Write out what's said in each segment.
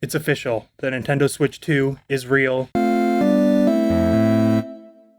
It's official. The Nintendo Switch 2 is real.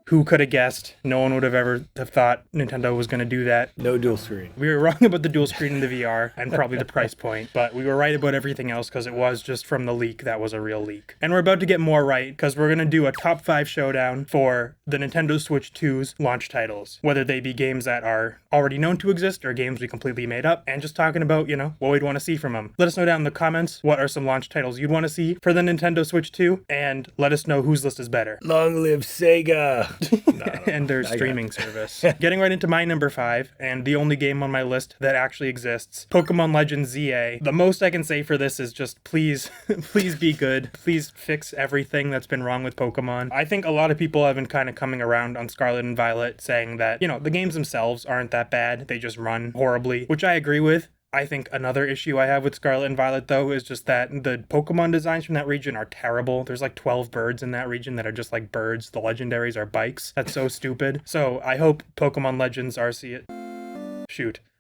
Who could have guessed? No one would have ever have thought Nintendo was going to do that. No dual screen. We were wrong about the dual screen in the VR and probably the price point, but we were right about everything else because it was just from the leak that was a real leak. And we're about to get more right because we're going to do a top 5 showdown for the Nintendo Switch 2's launch titles, whether they be games that are already known to exist or games we completely made up, and just talking about, what we'd want to see from them. Let us know down in the comments what are some launch titles you'd want to see for the Nintendo Switch 2, and let us know whose list is better. Long live Sega! And their streaming service. Getting right into my number 5, and the only game on my list that actually exists, Pokemon Legends ZA. The most I can say for this is just please be good. Please fix everything that's been wrong with Pokemon. I think a lot of people have been kind of coming around on Scarlet and Violet saying that, the games themselves aren't that bad. They just run horribly, which I agree with. I think another issue I have with Scarlet and Violet, though, is just that the Pokemon designs from that region are terrible. There's like 12 birds in that region that are just like birds. The legendaries are bikes. That's so stupid. So I hope Pokemon Legends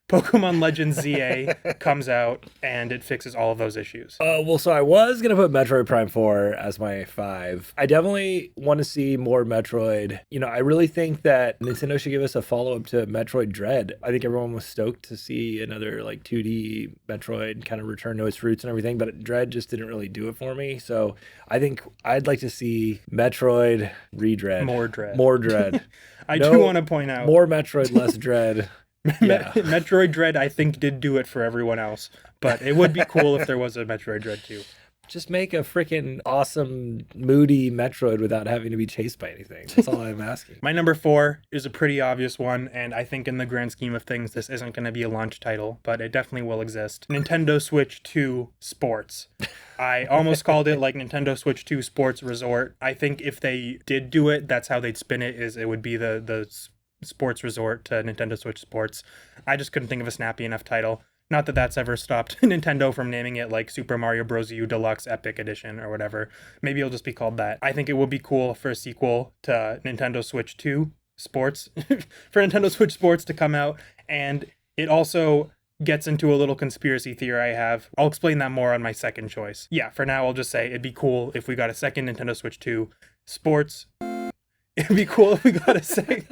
Pokemon Legends ZA comes out and it fixes all of those issues. So I was going to put Metroid Prime 4 as my 5. I definitely want to see more Metroid. I really think that Nintendo should give us a follow-up to Metroid Dread. I think everyone was stoked to see another 2D Metroid kind of return to its roots and everything, but Dread just didn't really do it for me. So I think I'd like to see Metroid Redread. More Dread. More Dread. I do want to point out. More Metroid, less Dread. Yeah. Metroid Dread, I think, did do it for everyone else, but it would be cool if there was a Metroid Dread 2. Just make a freaking awesome, moody Metroid without having to be chased by anything. That's all I'm asking. My number 4 is a pretty obvious one, and I think in the grand scheme of things, this isn't going to be a launch title, but it definitely will exist. Nintendo Switch 2 Sports. I almost called it Nintendo Switch 2 Sports Resort. I think if they did do it, that's how they'd spin it, is it would be the sports resort to Nintendo Switch Sports. I just couldn't think of a snappy enough title. Not that that's ever stopped Nintendo from naming it Super Mario Bros. U Deluxe Epic Edition or whatever. Maybe it'll just be called that. I think it would be cool for a sequel to Nintendo Switch 2 Sports, for Nintendo Switch Sports to come out, and it also gets into a little conspiracy theory I have. I'll explain that more on my second choice. Yeah, for now I'll just say it'd be cool if we got a second Nintendo Switch 2 Sports. It'd be cool if we got a second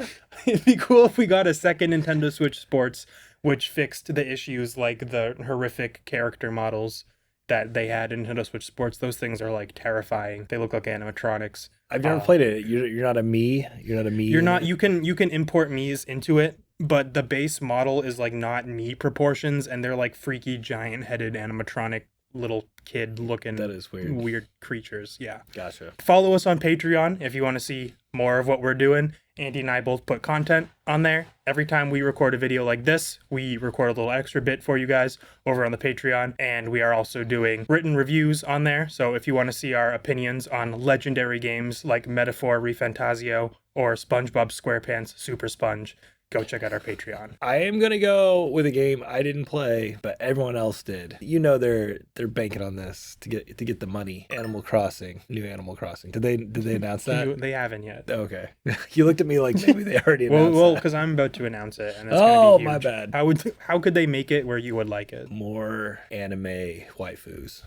Nintendo Switch Sports, which fixed the issues like the horrific character models that they had in Nintendo Switch Sports. Those things are terrifying. They look like animatronics. I've never played it. You're not a me. You're not a me. You're not. You can import Miis into it, but the base model is not me proportions, and they're freaky giant-headed animatronic little kid looking. That is weird creatures. Yeah. Gotcha. Follow us on Patreon if you want to see more of what we're doing. Andy and I both put content on there. Every time we record a video like this, we record a little extra bit for you guys over on the Patreon. And we are also doing written reviews on there. So if you want to see our opinions on legendary games like Metaphor ReFantazio or SpongeBob SquarePants Super Sponge, go check out our Patreon. I am gonna go with a game I didn't play, but everyone else did. They're banking on this to get the money. Animal Crossing, new Animal Crossing. Did they announce that? They haven't yet. Okay. You looked at me like maybe they already announced well, because I'm about to announce it, and it's gonna be huge. My bad. How could they make it where you would like it? More anime waifus.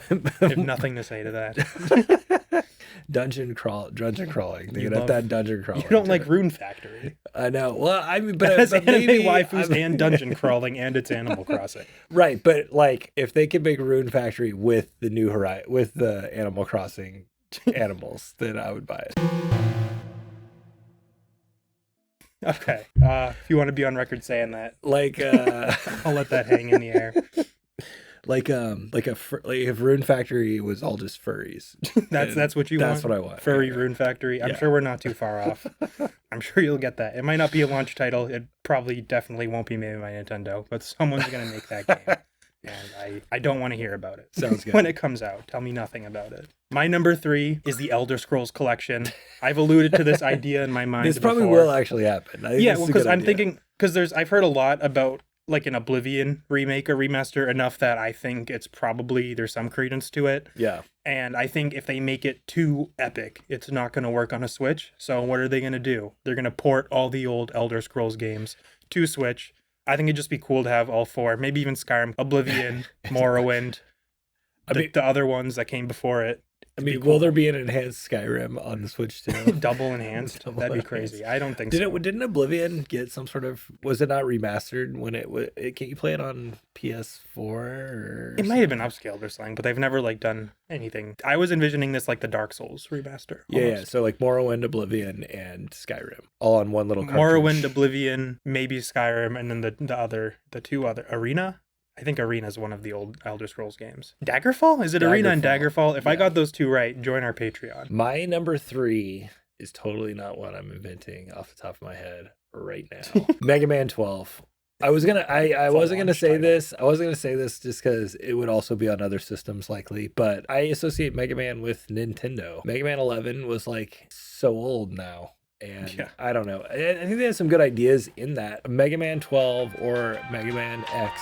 I have nothing to say to that. Dungeon crawling. They could have that dungeon crawling. You don't like Rune Factory. I know. Well, but it has anime waifus and dungeon crawling, and it's Animal Crossing. Right, but if they could make Rune Factory with the New Horizon, with the Animal Crossing animals, then I would buy it. Okay. If you want to be on record saying that, I'll let that hang in the air. If Rune Factory was all just furries. That's what you want? That's what I want. Furry Rune Factory. I'm sure we're not too far off. I'm sure you'll get that. It might not be a launch title. It definitely won't be made by Nintendo, but someone's going to make that game. And I don't want to hear about it. Sounds good. When it comes out, tell me nothing about it. My number 3 is the Elder Scrolls collection. I've alluded to this idea in my mind This probably will actually happen. Because I'm thinking, I've heard a lot about an Oblivion remake or remaster enough that I think it's probably, there's some credence to it. Yeah. And I think if they make it too epic, it's not going to work on a Switch. So what are they going to do? They're going to port all the old Elder Scrolls games to Switch. I think it'd just be cool to have all four, maybe even Skyrim, Oblivion, Morrowind, the other ones that came before it. I mean, will there be an enhanced Skyrim on the Switch too? Double enhanced? That'd be crazy. I don't think so. Didn't Oblivion get some sort of, was it not remastered when can't you play it on PS4? Or it might have been upscaled or something, but they've never like done anything. I was envisioning this like the Dark Souls remaster. Yeah, so like Morrowind, Oblivion, and Skyrim, all on one little cartridge. Morrowind, Oblivion, maybe Skyrim, and then the two other Arena. I think Arena is one of the old Elder Scrolls games. Daggerfall? Is it Arena and Daggerfall? If I got those two right, join our Patreon. My number 3 is totally not what I'm inventing off the top of my head right now. Mega Man 12. I wasn't gonna say this just because it would also be on other systems likely, but I associate Mega Man with Nintendo. Mega Man 11 was like so old now. And I don't know. I think they have some good ideas in that. Mega Man 12 or Mega Man X.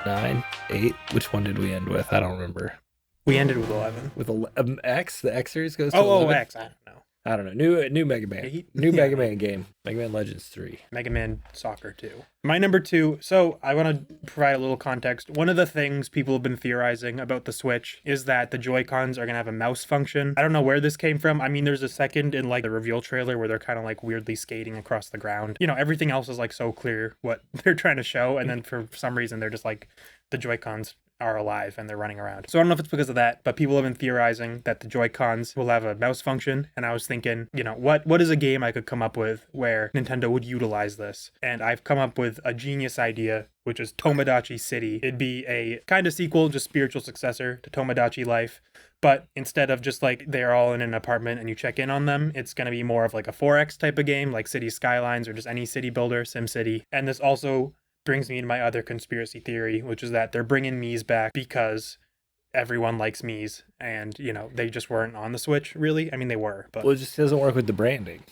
9, 8. Which one did we end with? I don't remember. We ended with 11. With X? The X series goes to 11? X. I don't know. New Mega Man. 8? Mega Man game. Mega Man Legends 3. Mega Man Soccer 2. My number 2. So I want to provide a little context. One of the things people have been theorizing about the Switch is that the Joy-Cons are going to have a mouse function. I don't know where this came from. I mean, there's a second in like the reveal trailer where they're kind of like weirdly skating across the ground. You know, everything else is like so clear what they're trying to show. And then for some reason, they're just like the Joy-Cons are alive and they're running around. So I don't know if it's because of that, but people have been theorizing that the Joy-Cons will have a mouse function. And I was thinking, you know, what is a game I could come up with where Nintendo would utilize this? And I've come up with a genius idea, which is Tomodachi City. It'd be a kind of sequel, just spiritual successor to Tomodachi Life. But instead of just like they're all in an apartment and you check in on them, it's going to be more of like a 4X type of game, like City Skylines or just any city builder, SimCity. And this also brings me to my other conspiracy theory, which is that they're bringing Mii's back because everyone likes Mii's, and you know they just weren't on the Switch really. I mean they were, but well, it just doesn't work with the branding.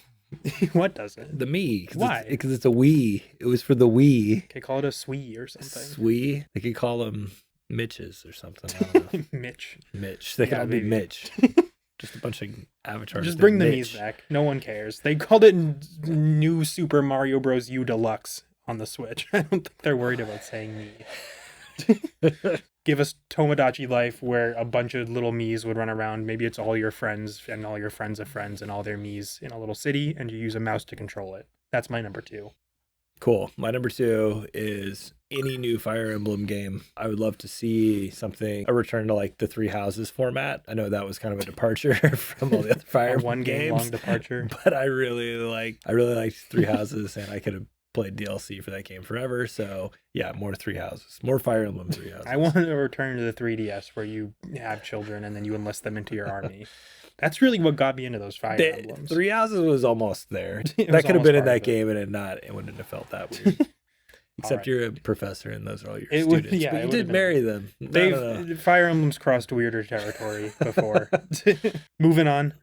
What doesn't? The Mii. Why? Because it's a Wii. It was for the Wii. They call it a Swee or something. Swee. They could call them Mitches or something. I don't know. Mitch. They could all be Mitch. Just a bunch of avatars. Just bring the Mii's back. No one cares. They called it New Super Mario Bros. U Deluxe on the Switch. I don't think they're worried about saying Mii. Give us Tomodachi Life where a bunch of little Mii's would run around. Maybe it's all your friends and all your friends of friends and all their Mii's in a little city and you use a mouse to control it. That's my number 2. Cool. My number 2 is any new Fire Emblem game. I would love to see a return to like the Three Houses format. I know that was kind of a departure from all the other Fire Emblem one game games, long departure. But I really liked Three Houses and I could have played DLC for that game forever. So yeah, more Three Houses, more Fire Emblem Three Houses. I want to return to the 3DS where you have children and then you enlist them into your army. That's really what got me into those Fire Emblems. Three Houses was almost there. That could have been in that game and it wouldn't have felt that weird. Except you're a professor and those are all your students. But you did marry them. Fire Emblems crossed weirder territory before. Moving on.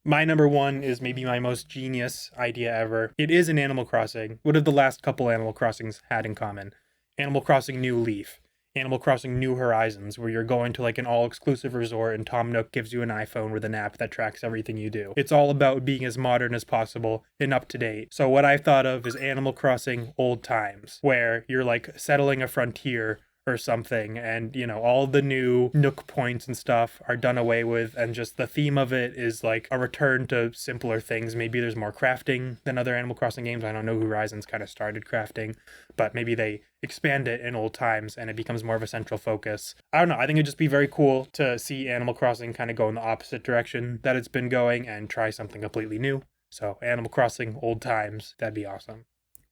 My number 1 is maybe my most genius idea ever. It is an Animal Crossing. What have the last couple Animal Crossings had in common? Animal Crossing New Leaf. Animal Crossing New Horizons, where you're going to like an all-exclusive resort and Tom Nook gives you an iPhone with an app that tracks everything you do. It's all about being as modern as possible and up to date. So what I've thought of is Animal Crossing Old Times, where you're like settling a frontier or something, and you know all the new Nook points and stuff are done away with, and just the theme of it is like a return to simpler things. Maybe there's more crafting than other Animal Crossing games. I don't know, Horizons kind of started crafting, but maybe they expand it in Old Times and it becomes more of a central focus. I don't know, I think it'd just be very cool to see Animal Crossing kind of go in the opposite direction that it's been going and try something completely new. So Animal Crossing Old Times, that'd be awesome.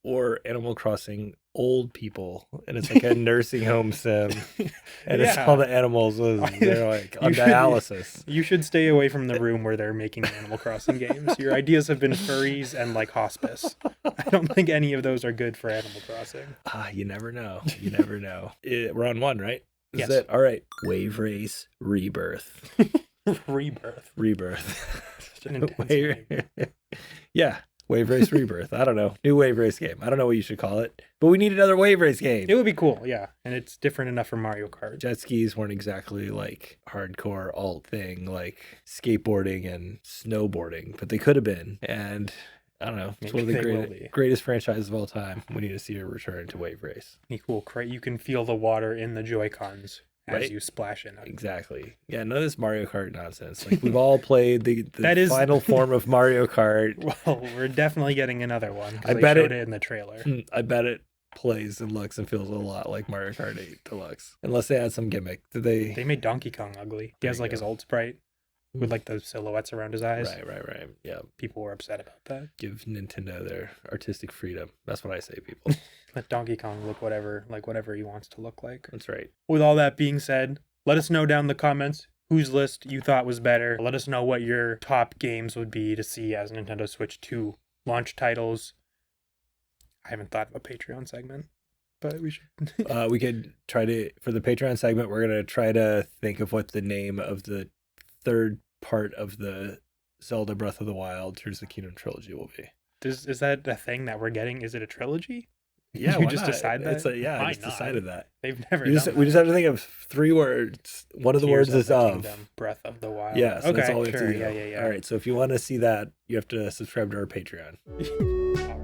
Or Animal Crossing Old People, and it's like a nursing home sim, and it's all the animals they're like on dialysis. You should stay away from the room where they're making Animal Crossing games. Your ideas have been furries and like hospice. I don't think any of those are good for Animal Crossing. You never know. You never know. We're on 1, right? Yes. Is it? All right. Wave Race Rebirth. Rebirth. Such an intense name. Yeah. Wave Race Rebirth. I don't know. New Wave Race game. I don't know what you should call it, but we need another Wave Race game. It would be cool, yeah. And it's different enough from Mario Kart. Jet skis weren't exactly like hardcore alt thing like skateboarding and snowboarding, but they could have been. And I don't know. It's Maybe one of the they will be. greatest franchises of all time. We need to see a return to Wave Race. Cool. You can feel the water in the Joy-Cons as Right? you splash in it. Exactly. Yeah, none of this Mario Kart nonsense. Like we've all played the That is- final form of Mario Kart. Well, we're definitely getting another one. 'Cause I they bet showed it in the trailer. I bet it plays and looks and feels a lot like Mario Kart 8 Deluxe. Unless they add some gimmick. Did they? They made Donkey Kong ugly. He There has you like his go. old sprite with like the silhouettes around his eyes. Right. Yeah. People were upset about that. Give Nintendo their artistic freedom. That's what I say, people. Let Donkey Kong look whatever he wants to look like. That's right. With all that being said, let us know down in the comments whose list you thought was better. Let us know what your top games would be to see as Nintendo Switch 2 launch titles. I haven't thought of a Patreon segment, but we should. We could try to, for the Patreon segment, we're going to try to think of what the name of the third part of the Zelda Breath of the Wild Tears of the Kingdom trilogy will be. Is that a thing that we're getting? Is it a trilogy? Yeah, You why just not? decide that? It's a, yeah, I Why just not? decided that. They've never We done just, that. we just have to think of 3 words. One of the Tears words is the of. Kingdom, Breath of the Wild. Yeah, so okay, that's all we have sure. to do. Yeah. All right, so if you want to see that, you have to subscribe to our Patreon. All right.